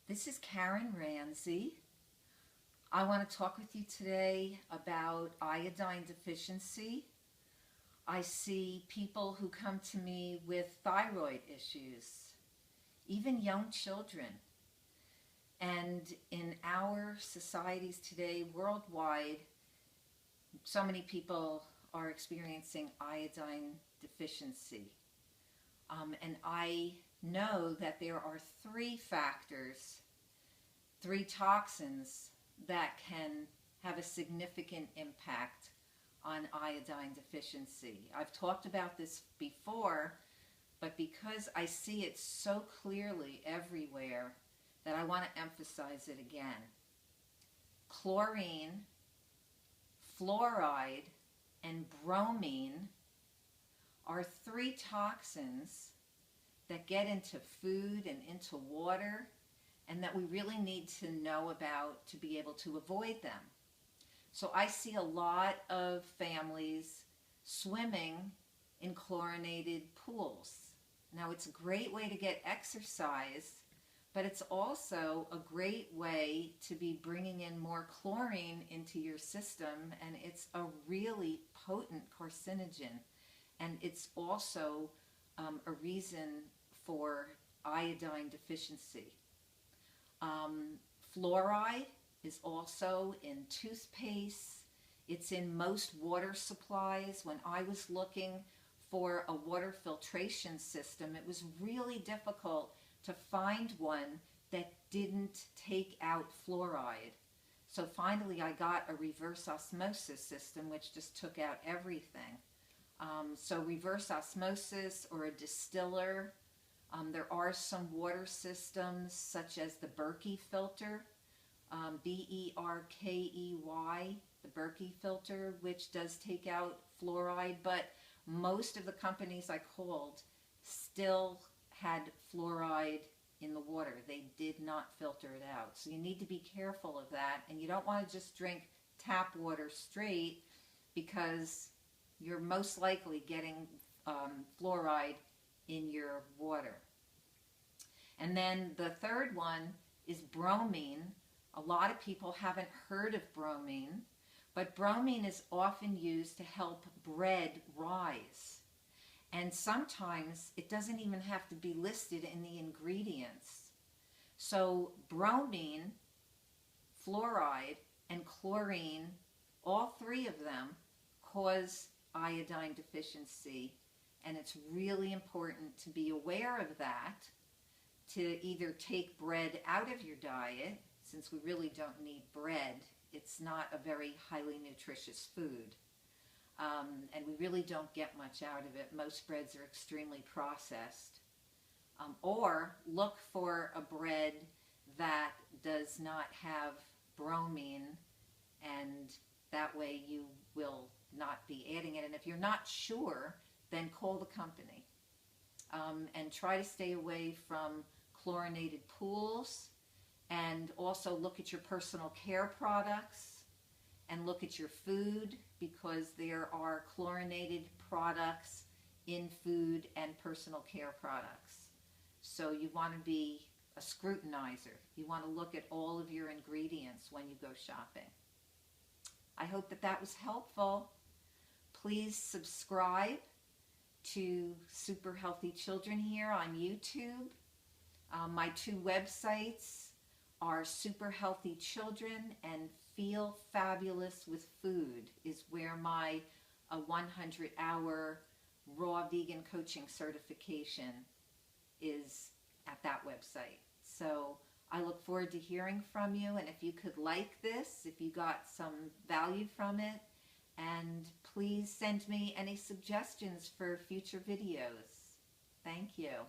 This is Karen Ranzi. I want to talk with you today about iodine deficiency. I see people who come to me with thyroid issues, even young children. And in our societies today, worldwide, so many people are experiencing iodine deficiency. And I know that there are three factors, three toxins that can have a significant impact on iodine deficiency. I've talked about this before, but because I see it so clearly everywhere that I want to emphasize it again. Chlorine, fluoride, and bromine are three toxins that get into food and into water, and that we really need to know about to be able to avoid them. So I see a lot of families swimming in chlorinated pools. Now, it's a great way to get exercise, but it's also a great way to be bringing in more chlorine into your system, and it's a really potent carcinogen. And it's also a reason for iodine deficiency. Fluoride is also in toothpaste. It's in most water supplies. When I was looking for a water filtration system, it was really difficult to find one that didn't take out fluoride. So finally I got a reverse osmosis system which just took out everything. So reverse osmosis or a distiller. There are some water systems such as the Berkey filter, B-E-R-K-E-Y, the Berkey filter, which does take out fluoride, but most of the companies I called still had fluoride in the water. They did not filter it out. So you need to be careful of that, and you don't want to just drink tap water straight, because you're most likely getting fluoride in your water. And then the third one is bromine. A lot of people haven't heard of bromine, but bromine is often used to help bread rise. And sometimes it doesn't even have to be listed in the ingredients. So bromine, fluoride, and chlorine, all three of them cause iodine deficiency. And it's really important to be aware of that, to either take bread out of your diet, since we really don't need bread. It's not a very highly nutritious food. And we really don't get much out of it. Most breads are extremely processed. Or look for a bread that does not have bromine, and that way you will not be adding it. And if you're not sure, then call the company. And try to stay away from chlorinated pools, and also look at your personal care products and look at your food, because there are chlorinated products in food and personal care products. So you want to be a scrutinizer. You want to look at all of your ingredients when you go shopping. I hope that that was helpful. Please subscribe to Super Healthy Children here on YouTube. My two websites are Super Healthy Children and Feel Fabulous with Food, is where my 100-hour raw vegan coaching certification is, at that website. So I look forward to hearing from you, and if you could like this, if you got some value from it, and please send me any suggestions for future videos. Thank you.